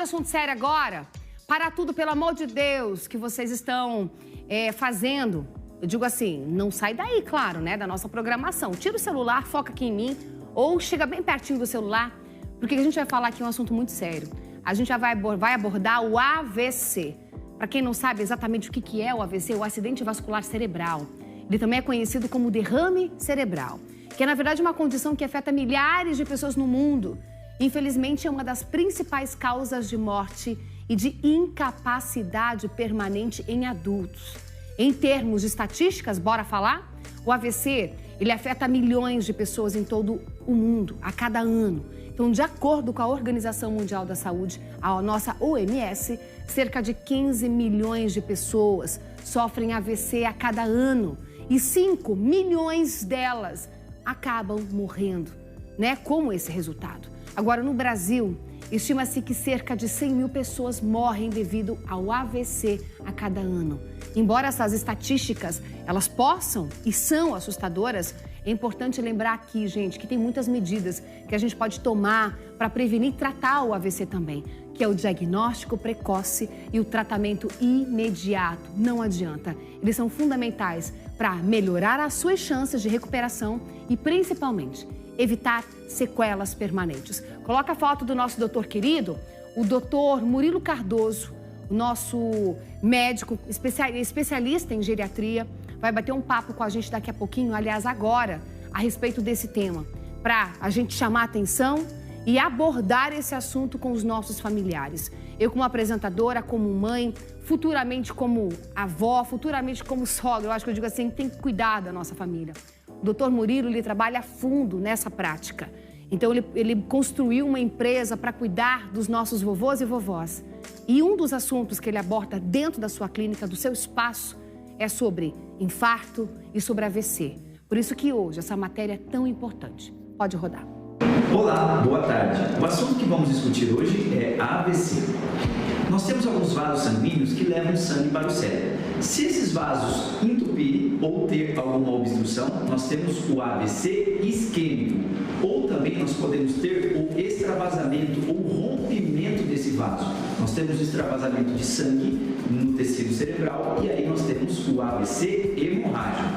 de assunto sério agora. Para tudo, pelo amor de Deus, que vocês estão fazendo. Eu digo assim, não sai daí, claro, né, da nossa programação. Tira o celular, foca aqui em mim, ou chega bem pertinho do celular, porque a gente vai falar aqui um assunto muito sério. A gente já vai abordar o AVC. Para quem não sabe exatamente o que é o AVC, o acidente vascular cerebral. Ele também é conhecido como derrame cerebral, que é, na verdade, uma condição que afeta milhares de pessoas no mundo. Infelizmente, é uma das principais causas de morte e de incapacidade permanente em adultos. Em termos de estatísticas, bora falar? O AVC, ele afeta milhões de pessoas em todo o mundo, a cada ano. Então, de acordo com a Organização Mundial da Saúde, a nossa OMS, cerca de 15 milhões de pessoas sofrem AVC a cada ano. E 5 milhões delas acabam morrendo, né? Como esse resultado. Agora, no Brasil, estima-se que cerca de 100 mil pessoas morrem devido ao AVC a cada ano. Embora essas estatísticas, elas possam e são assustadoras, é importante lembrar aqui, gente, que tem muitas medidas que a gente pode tomar para prevenir e tratar o AVC também, que é o diagnóstico precoce e o tratamento imediato. Não adianta. Eles são fundamentais para melhorar as suas chances de recuperação e, principalmente, evitar sequelas permanentes. Coloca a foto do nosso doutor querido, o doutor Murilo Cardoso, o nosso médico especialista em geriatria, vai bater um papo com a gente daqui a pouquinho, aliás, agora, a respeito desse tema, para a gente chamar a atenção e abordar esse assunto com os nossos familiares. Eu, como apresentadora, como mãe, futuramente como avó, futuramente como sogra, eu acho que eu digo assim, tem que cuidar da nossa família. O doutor Murilo, ele trabalha a fundo nessa prática. Então, ele construiu uma empresa para cuidar dos nossos vovôs e vovós. E um dos assuntos que ele aborda dentro da sua clínica, do seu espaço, é sobre infarto e sobre AVC. Por isso que hoje essa matéria é tão importante. Pode rodar. Olá, boa tarde. O assunto que vamos discutir hoje é AVC. Nós temos alguns vasos sanguíneos que levam sangue para o cérebro. Se esses vasos entupirem ou ter alguma obstrução, nós temos o AVC isquêmico. Ou também nós podemos ter o extravasamento ou rompimento desse vaso. Nós temos o extravasamento de sangue no tecido cerebral e aí nós temos o AVC hemorrágico.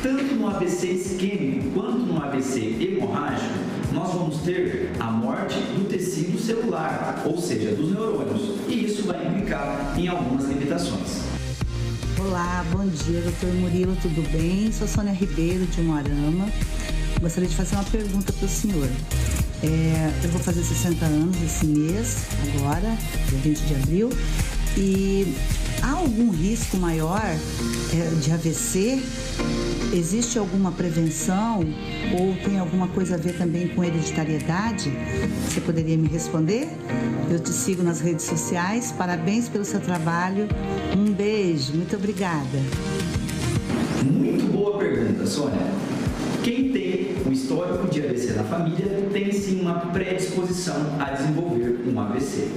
Tanto no AVC isquêmico quanto no AVC hemorrágico, nós vamos ter a morte do tecido celular, ou seja, dos neurônios, e isso vai implicar em algumas limitações. Olá, bom dia, doutor Murilo, tudo bem? Sou Sônia Ribeiro, de Moarama. Gostaria de fazer uma pergunta para o senhor. Eu vou fazer 60 anos esse mês, agora, dia 20 de abril, e há algum risco maior de AVC? Existe alguma prevenção ou tem alguma coisa a ver também com hereditariedade? Você poderia me responder? Eu te sigo nas redes sociais. Parabéns pelo seu trabalho. Um beijo. Muito obrigada. Muito boa pergunta, Sônia. Quem tem um histórico de AVC na família tem sim uma predisposição a desenvolver um AVC.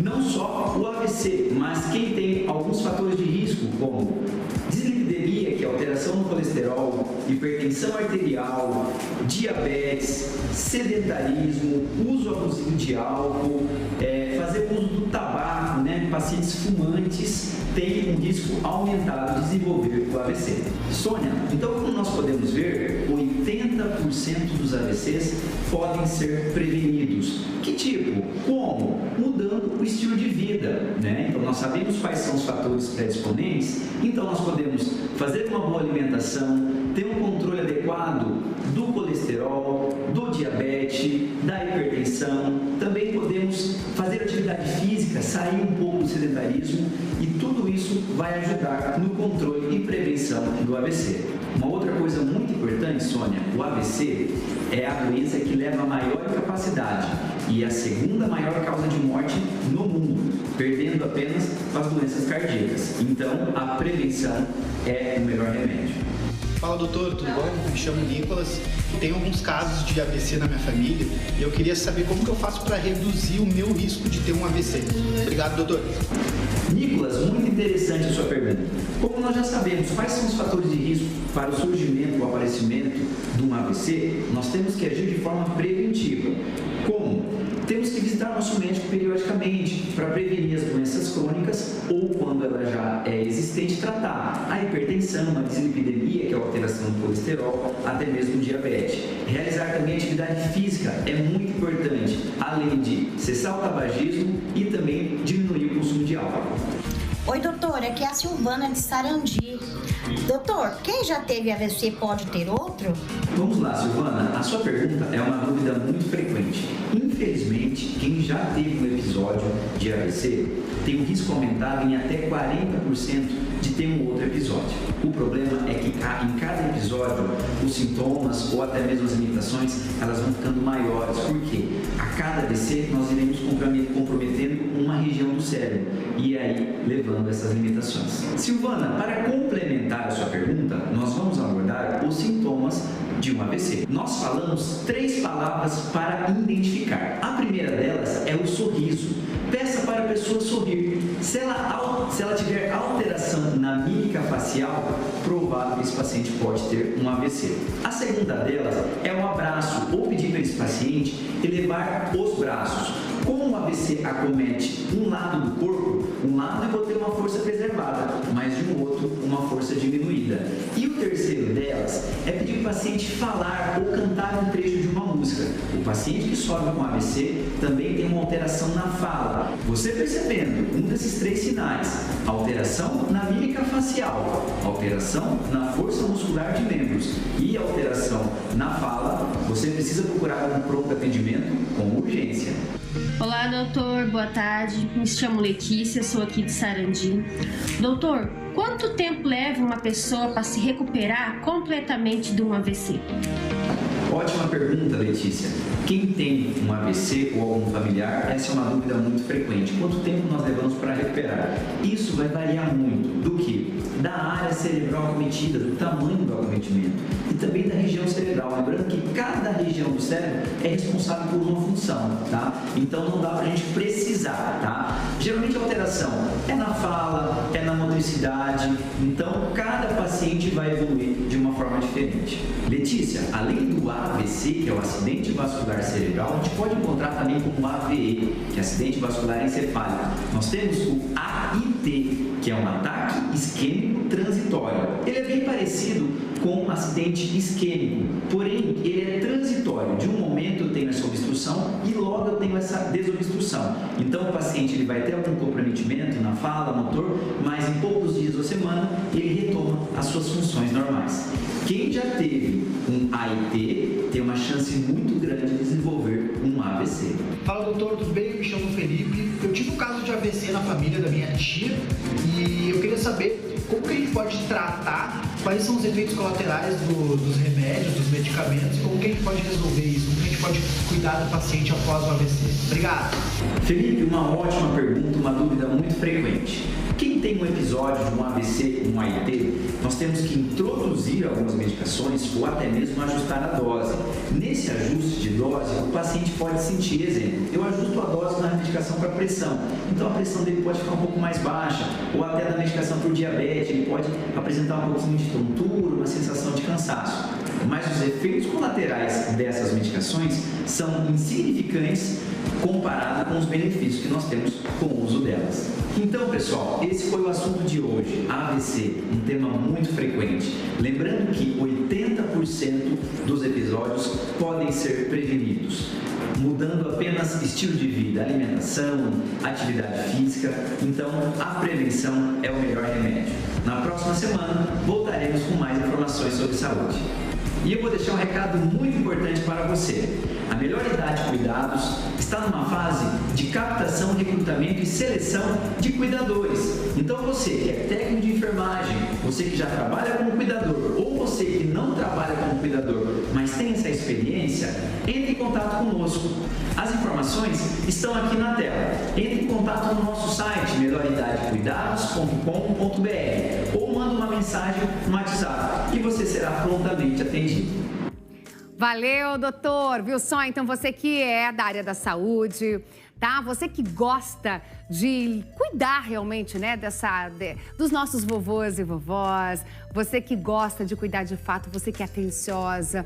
Não só o AVC, mas quem tem alguns fatores de risco, como dislipidemia, que é alteração no colesterol, hipertensão arterial, diabetes, sedentarismo, uso abusivo de álcool, fazer uso do tabaco, né? Pacientes fumantes têm um risco aumentado de desenvolver o AVC. Sônia, então como nós podemos ver, 80% dos AVCs podem ser prevenidos. Que tipo? Como? Mudando o estilo de vida, né? Então nós sabemos quais são os fatores predisponentes, então nós podemos fazer uma boa alimentação, ter um controle adequado do colesterol, do diabetes, da hipertensão, também podemos fazer atividade física, sair um pouco do sedentarismo e tudo isso vai ajudar no controle e prevenção do AVC. Uma outra coisa muito importante, Sônia, o AVC é a doença que leva a maior incapacidade e a segunda maior causa de morte no mundo, perdendo apenas as doenças cardíacas. Então, a prevenção é o melhor remédio. Fala, doutor, tudo bom? Me chamo Nicolas e tenho alguns casos de AVC na minha família e eu queria saber como que eu faço para reduzir o meu risco de ter um AVC. Obrigado, doutor. Nicolas, muito interessante a sua pergunta. Como nós já sabemos quais são os fatores de risco para o surgimento ou aparecimento de um AVC, nós temos que agir de forma preventiva. Como? temos que visitar nosso médico periodicamente para prevenir as doenças crônicas ou, quando ela já é existente, tratar a hipertensão, a dislipidemia, que é a alteração do colesterol, até mesmo diabetes. Realizar também atividade física é muito importante, além de cessar o tabagismo e também diminuir o consumo de álcool. Oi, doutor, aqui é a Silvana de Sarandi. Doutor, quem já teve AVC pode ter outro? Vamos lá, Silvana. A sua pergunta é uma dúvida muito frequente. Infelizmente, quem já teve um episódio de AVC tem um risco aumentado em até 40% de ter um outro episódio. O problema é que em cada episódio, os sintomas ou até mesmo as limitações, elas vão ficando maiores. Por quê? A cada AVC, nós iremos comprometendo uma região do cérebro e aí levando essas limitações. Silvana, para complementar a sua pergunta, nós vamos abordar os sintomas de um AVC. Nós falamos 3 palavras para identificar. A primeira delas é o sorriso. Peça para a pessoa sorrir. Se ela tiver alteração na mímica facial, provável que esse paciente pode ter um AVC. A segunda delas é o abraço, ou pedir para esse paciente elevar os braços. Como o AVC acomete um lado do corpo, um lado eu vou ter uma força preservada, mas de um outro uma força diminuída. E o terceiro delas é pedir para o paciente falar ou cantar um trecho de uma música. O paciente que sofre com AVC também tem uma alteração na fala. Você percebendo um desses 3 sinais, alteração na mímica facial, alteração na força muscular de membros e alteração na fala, você precisa procurar um pronto atendimento com urgência. Olá, doutor, boa tarde. Me chamo Letícia, sou aqui de Sarandi. Doutor, quanto tempo leva uma pessoa para se recuperar completamente de um AVC? Ótima pergunta, Letícia. Quem tem um AVC ou algum familiar, essa é uma dúvida muito frequente. Quanto tempo nós levamos para recuperar? Isso vai variar muito do que? Da área cerebral acometida, do tamanho do acometimento e também da região cerebral. Lembrando que cada região do cérebro é responsável por uma função, tá? Então não dá para a gente precisar, tá? Geralmente a alteração é na fala, é na motricidade, então cada paciente vai evoluir de uma forma diferente. Letícia, além do AVC, que é o acidente vascular cerebral, a gente pode encontrar também como AVE, que é acidente vascular encefálico. Nós temos o AIT, que é um ataque isquêmico transitório. Ele é bem parecido com um acidente isquêmico, porém ele é transitório. De um momento eu tenho essa obstrução e logo eu tenho essa desobstrução. Então o paciente ele vai ter algum comprometimento na fala, motor, mas em poucos dias ou semana ele retoma as suas funções normais. Quem já teve um AIT tem uma chance muito grande de desenvolver um AVC. Fala, doutor, tudo bem? Eu me chamo Felipe. Eu tive um caso de AVC na família da minha tia e eu queria saber como que a gente pode tratar, quais são os efeitos colaterais dos remédios, dos medicamentos, como que a gente pode resolver isso, como que a gente pode cuidar do paciente após o AVC. Obrigado. Felipe, uma ótima pergunta, uma dúvida muito frequente. Quem tem um episódio de um AVC, um AIT, nós temos que introduzir algumas medicações ou até mesmo ajustar a dose. Nesse ajuste de dose, o paciente pode sentir, exemplo, eu ajusto a dose na medicação para pressão, então a pressão dele pode ficar um pouco mais baixa, ou até na medicação por diabetes, ele pode apresentar um pouquinho de tontura, uma sensação de cansaço. Mas os efeitos colaterais dessas medicações são insignificantes comparado com os benefícios que nós temos com o uso delas. Então, pessoal, esse foi o assunto de hoje, AVC, um tema muito frequente. Lembrando que 80% dos episódios podem ser prevenidos, mudando apenas estilo de vida, alimentação, atividade física. Então, a prevenção é o melhor remédio. Na próxima semana, voltaremos com mais informações sobre saúde. E eu vou deixar um recado muito importante para você. A Melhor Idade Cuidados está numa fase de captação, recrutamento e seleção de cuidadores. Então você que é técnico de enfermagem, você que já trabalha como cuidador ou você que não trabalha como cuidador, mas tem essa experiência, entre em contato conosco. As informações estão aqui na tela. Entre em contato no nosso site melhoridadecuidados.com.br ou manda uma mensagem no WhatsApp e você será prontamente atendido. Valeu, doutor. Viu só? Então, você que é da área da saúde, tá? Você que gosta de cuidar realmente, né, dos nossos vovôs e vovós, você que gosta de cuidar de fato, você que é atenciosa,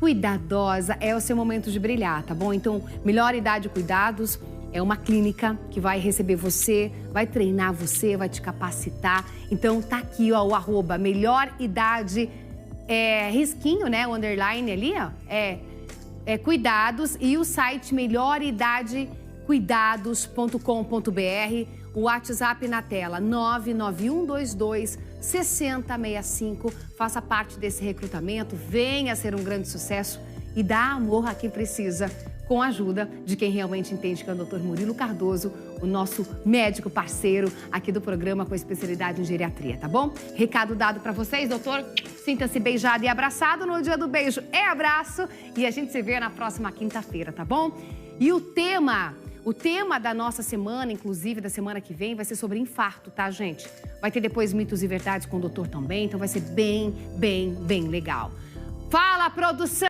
cuidadosa, é o seu momento de brilhar, tá bom? Então, Melhor Idade Cuidados é uma clínica que vai receber você, vai treinar você, vai te capacitar. Então, tá aqui, ó, o arroba Melhor Idade, risquinho, né, o underline ali, ó, cuidados, e o site melhoridadecuidados.com.br, o WhatsApp na tela, 99122-6065. Faça parte desse recrutamento, venha ser um grande sucesso e dá amor a quem precisa, com a ajuda de quem realmente entende, que é o Dr. Murilo Cardoso, o nosso médico parceiro aqui do programa com especialidade em geriatria, tá bom? Recado dado pra vocês, doutor. Sinta-se beijado e abraçado. No dia do beijo é abraço e a gente se vê na próxima quinta-feira, tá bom? E o tema da nossa semana, inclusive da semana que vem, vai ser sobre infarto, tá, gente? Vai ter depois mitos e verdades com o doutor também, então vai ser bem legal. Fala, produção!